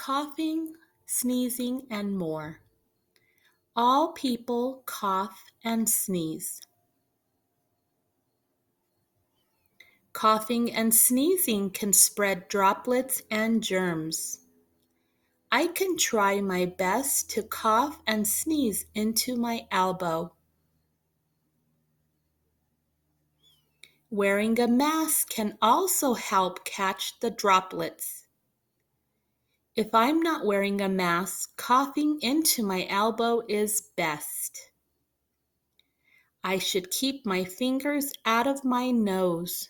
coughing, sneezing, and more. All people cough and sneeze. Coughing and sneezing can spread droplets and germs. I can try my best to cough and sneeze into my elbow. Wearing a mask can also help catch the droplets. If I'm not wearing a mask, coughing into my elbow is best. I should keep my fingers out of my nose.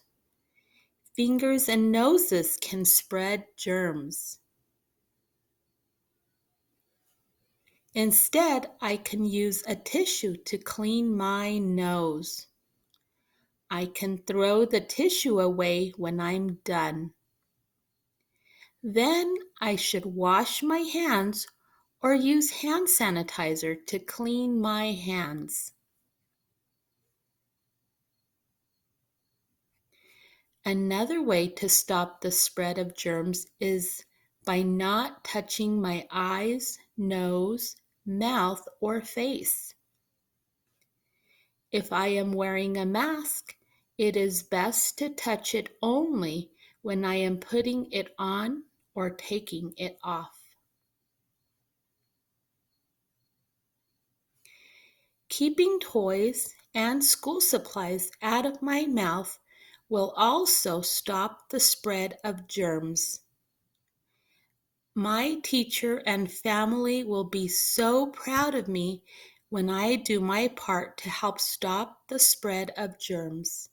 Fingers and noses can spread germs. Instead, I can use a tissue to clean my nose. I can throw the tissue away when I'm done. Then I should wash my hands or use hand sanitizer to clean my hands. Another way to stop the spread of germs is by not touching my eyes, nose, mouth, or face. If I am wearing a mask, it is best to touch it only when I am putting it on or taking it off. Keeping toys and school supplies out of my mouth will also stop the spread of germs. My teacher and family will be so proud of me when I do my part to help stop the spread of germs.